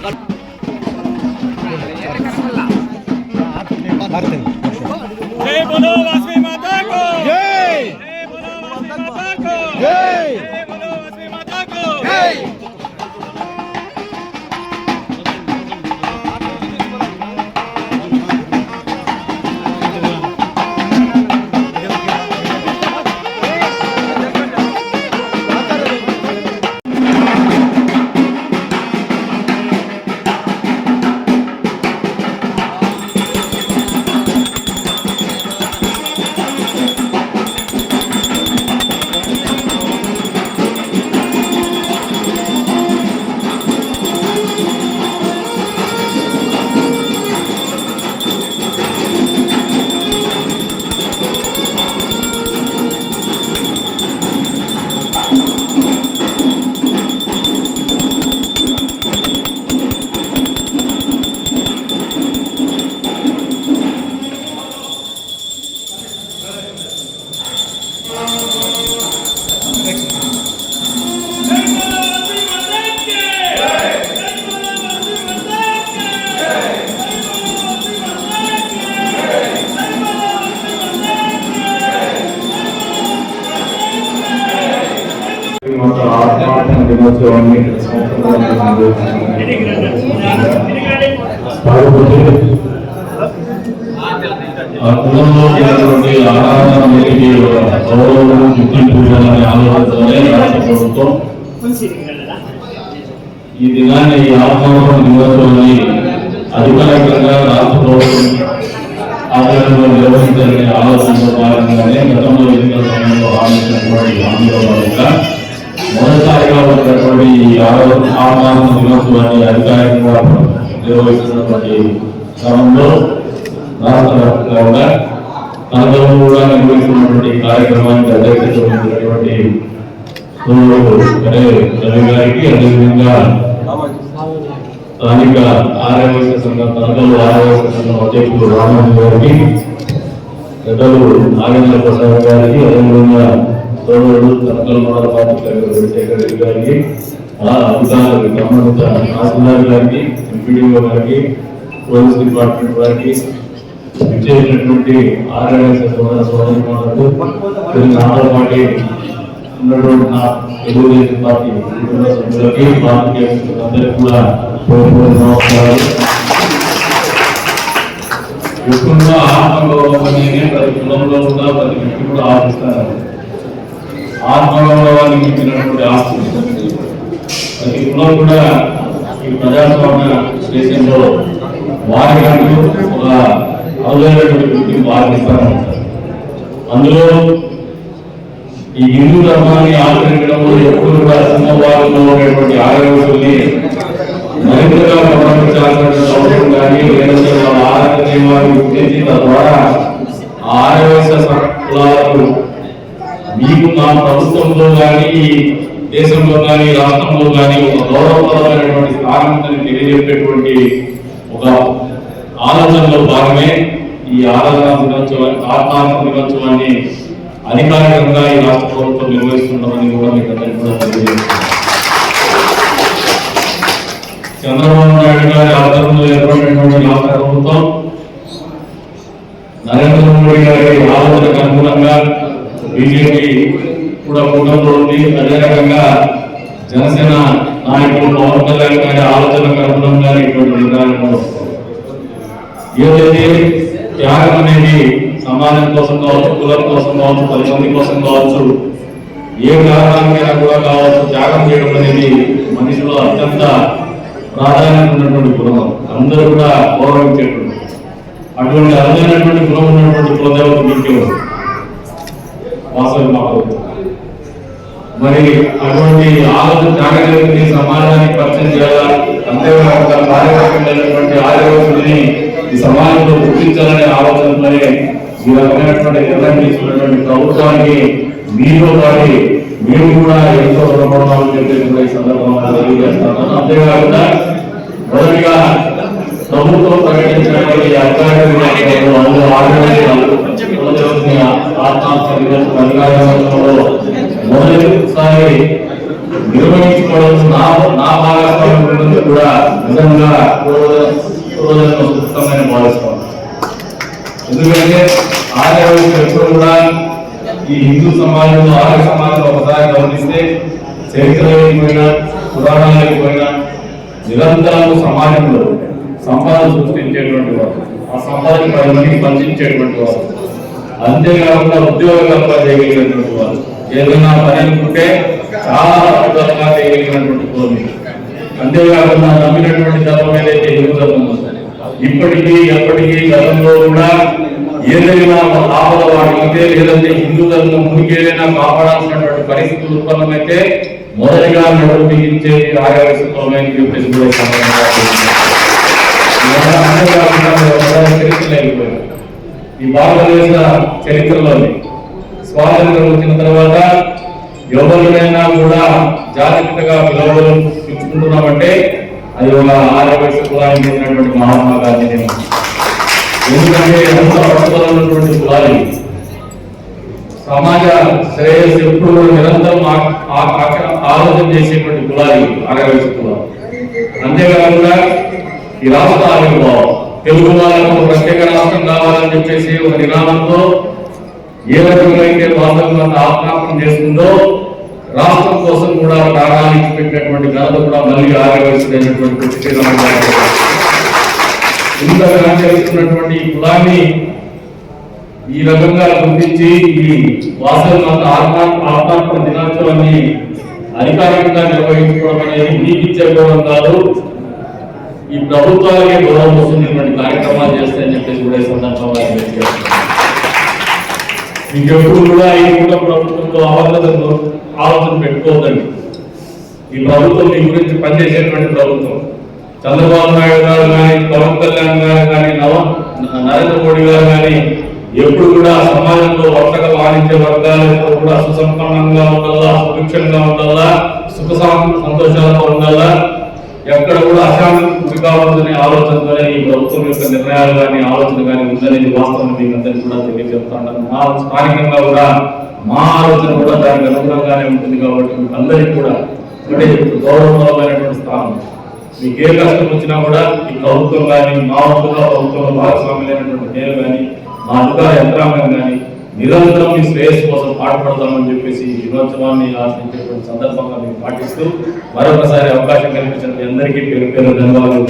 जय बोलो वासवी माता को जय, जय बोलो वासवी माता को जय, जय बोलो वासवी माता को जय। దినోత్సవాన్ని కులంలో ఉన్నటువంటి ఆరాధనకి గౌరవం గుర్తింపు ఇవ్వాలనే ఆలోచనతోనే రాష్ట్ర ప్రభుత్వం ఈ దినాన్ని ఈ ఆత్మగౌరవ దినోత్సవాన్ని అధికారికంగా రాష్ట్ర ప్రభుత్వం ఆధ్వర్యంలో నిర్వహించాలనే ఆలోచనలో భాగంగానే గతంలో ఎన్నికల సమయంలో హామీచ్చినటువంటి హామీలో భాగంగా మొదటిసారిగా ఉన్నటువంటి ఈ ఆత్మగౌరవ దినోత్సవాన్ని అధికారికంగా నిర్వహిస్తున్నటువంటి క్రమంలో రాష్ట్ర వ్యాప్తంగా తనలో కూడా నిర్వహిస్తున్నటువంటి కార్యక్రమానికి అధ్యక్షత వహించినటువంటి రవి గారికి, అదేవిధంగా స్థానిక ఆర్యవైశ్య సంఘం తనకలు ఆర్యవైశ్య సంఘం అధ్యక్షుడు రామన్ గారికి, పెద్దలు నాగేంద్ర ప్రసాద్ గారికి, అదేవిధంగా సోదరుడు తనకలు మండల పార్టీ చంద్రశేఖర్ రెడ్డి గారికి, అధికారులకు సంబంధిత తహసీల్దార్ గారికి, ఎంపీడీఓ గారికి, పోలీస్ డిపార్ట్మెంట్ వారికి, విచ్చేసినటువంటి ఆర్యవైశ్య సోదరులకు, ఆంధ్ర పార్టీ ఉన్నటువంటి తెలుగుదేశం పార్టీ కుటుంబ సభ్యులకి, పార్టీ అందరికీ కూడా నమస్కారాలు. ఎక్కువగా ఆత్మగౌరవం అనేది ప్రతి కులంలో కూడా ప్రతి వ్యక్తి కూడా ఆశిస్తారు. ఆత్మగౌరవాన్ని మించినటువంటి ఆస్తి ప్రతి కులం కూడా ఈ ప్రజాస్వామ్య దేశంలో వారికంటూ ఒక అరుదైనటువంటి గుర్తింపు ఆశిస్తారు. అందులో ఈ హిందూ ధర్మాన్ని ఆచరించడంలో ఎప్పుడు కూడా సింహభాగంలో ఉన్నటువంటి ఆర్యవైశ్యుల్ని మరింతగా గౌరవించాల్సినటువంటి అవసరం కానీ, లేదంటే వాళ్ళ ఆరాధన నియమాన్ని గుర్తించి తద్వారా ఆర్యవైశ్య కులాలకు మీకు మా ప్రభుత్వంలో కానీ, దేశంలో కానీ, రాష్ట్రంలో కానీ ఒక గౌరవప్రదమైనటువంటి స్థానం తెలియజెప్పేటువంటి ఒక ఆలోచనలో భాగమే ఈ ఆరాధన దినోత్సవాన్ని అధికారికంగా ఈ రాష్ట్ర ప్రభుత్వం నిర్వహిస్తుంటామని కూడా మీకు అందరికీ కూడా తెలియజేస్తున్నాను. చంద్రబాబు నాయుడు గారి ఆధ్వర్యంలో ఏర్పడినటువంటి రాష్ట్ర ప్రభుత్వం నరేంద్ర మోడీ గారి ఆలోచనకు అనుగుణంగా బీజేపీ కూడా కూటమిలో ఉంది. అదే రకంగా జనసేన నాయకులు పవన్ కళ్యాణ్ గారి ఆలోచనకు అనుగుణంగా ఇటువంటి నిర్ణయాలు ఏదైతే త్యాగం అనేది సమాజం కోసం కావచ్చు, కులం కోసం కావచ్చు, 10 మంది కోసం కావచ్చు, ఏ కారణానికైనా కూడా కావచ్చు, త్యాగం చేయడం అనేది మనిషిలో అత్యంత ప్రాధాన్యత ఉన్నటువంటి కులం. అందరూ కూడా గౌరవించేటువంటి అటువంటి అరుదైనటువంటి కులం ఉన్నటువంటి కులదేవత మీకు వాసవి మాకు. మరి అటువంటి ఆలోచన త్యాగదేవిని సమాజానికి పరిచయం చేయాలా, అంతేకాకుండా కార్యక్రమమైనటువంటి ఆర్యవైశ్యుల్ని ఈ సమాజంలో గుర్తించాలనే ఆలోచనపై ఈ రకమైనటువంటి నిర్ణయం తీసుకున్నటువంటి ప్రభుత్వానికి మీతో పాటు మేము కూడా ఎంతో రుణపడతామని చెప్పేసి ఈ సందర్భంగా తెలియజేస్తాను. అంతేకాకుండా మొదటిగా ప్రభుత్వం ప్రకటించినటువంటి మొదటిసారి నిర్వహించుకోవడం నా భాగస్వామ్యం కూడా నిజంగా సుఖమైన భావిస్తాం. ఎందుకంటే ఆర్య వయసు ఎప్పుడు కూడా ఈ హిందూ సమాజంలో ఆర్య సమాజంలో ఒకసారి గమనిస్తే చరిత్ర లేకపోయినా పురాణాలు లేకపోయినా నిరంతరం సమాజంలో సంపాదన సృష్టించేటువంటి వారు, ఆ సంపాదన 10 మందికి పంచించేటువంటి వారు, అంతేకాకుండా ఉద్యోగ కల్పన చేయగలిగినటువంటి వారు, ఏదైనా పని అనుకుంటే చాలా అద్భుతంగా చేయగలిగినటువంటి కోరిక. అంతేకాకుండా నమ్మినటువంటి ధర్మం ఏదైతే హిందూ ధర్మం ఉందో ఇప్పటికీ ఎప్పటికీ గతంలో కూడా ఏదైనా ఆపద వాటితే లేదంటే హిందూ ధర్మం ముందుకు ఏదైనా కాపాడాల్సినటువంటి పరిస్థితులు ఉత్పన్నమైతే మొదటిగా నడుము బిగించేది ఆర్యవైశ్యత్వమే అని చెప్పేసి కూడా చరిత్ర అయిపోయింది. ఈ భారతదేశ చరిత్రలోని స్వాతంత్రం వచ్చిన తర్వాత ఎవరినైనా కూడా జాగ్రత్తగా పిలుచుకుంటున్నామంటే అది ఒక ఆర్యవైశ్య కులానికి చెందినటువంటి మహాత్మా గాంధీ. ఎందుకంటే ఎంత పట్టుదలైనటువంటి కులాలు సమాజ శ్రేయస్సు ఎప్పుడు నిరంతరం ఆలోచన చేసేటువంటి కులాలు ఆర్యవైశ్య కులాలు. అంతేకాకుండా ఈ రాష్ట్ర ఆవిర్భావం తెలుగు వాళ్ళకు ప్రత్యేక రాష్ట్రం కావాలని చెప్పేసి ఒక నినాదంతో ఏ రకంగా అయితే వాస్తవంగా ఆత్మాపం చేస్తుందో రాష్ట్రం కోసం కూడా ప్రాణాలు పెట్టినటువంటి ఘనత కూడా మళ్ళీ ఆర్యవైశ్యుడైనటువంటి ఇంతగా చేస్తున్నటువంటి ఈ కులాన్ని ఈ రకంగా గుర్తించి ఈ వాస్తవంగా ఆత్మార్పణ దినోత్సవాన్ని అధికారికంగా నిర్వహించుకోవడం అనేది మీకు ఇచ్చేపోవడం కాదు, ఈ ప్రభుత్వాలకే గౌరవం వస్తున్నటువంటి కార్యక్రమాలు చేస్తాయని చెప్పేసి కూడా ఈ సందర్భంగా మీకు ఎప్పుడు కూడా ఈ కూడా ప్రభుత్వంతో అవగాహనతో ఆలోచన పెట్టుకోవద్దండి. ఈ ప్రభుత్వం మీ గురించి పనిచేసేటువంటి ప్రభుత్వం. చంద్రబాబు నాయుడు గారు కానీ, పవన్ కళ్యాణ్ గారు కానీ, నరేంద్ర మోడీ గారు కానీ ఎప్పుడు కూడా సమాజంలో వర్తక వాణిజ్య వర్గాలు కూడా సుసంపన్నంగా ఉండాలా, సుభిక్షంగా ఉండాలా, సుఖ సంతోషాలతో ఉండాలా, ఎక్కడ కూడా అశాంతికి గురి కావద్దనే ఆలోచనతోనే ఈ ప్రభుత్వం యొక్క నిర్ణయాలు కానీ ఆలోచన కానీ ఉందనేది వాస్తవం మీకు అందరికీ కూడా తెలియజేస్తున్నాను. మా స్థానికంగా కూడా మా ఆలోచన కూడా దానికి అనుగుణంగానే ఉంటుంది. కాబట్టి మీకు అందరికీ కూడా ఒకటే గౌరవమైనటువంటి స్థానం. మీకు ఏ కష్టం వచ్చినా కూడా ఈ ప్రభుత్వం కానీ మా వంతుగా ప్రభుత్వంలో భాగస్వామ్యమైనటువంటి నేను కానీ మా అధికార యంత్రాంగం కానీ నిరంతరం మీ శ్రేయస్సు కోసం పాటుపడతామని చెప్పేసి ఈ దినోత్సవాన్ని ఆశించేటువంటి సందర్భంగా మేము పాటిస్తూ మరొకసారి అవకాశం కల్పించిన మీ అందరికీ పేరు పేరు ధన్యవాదాలు.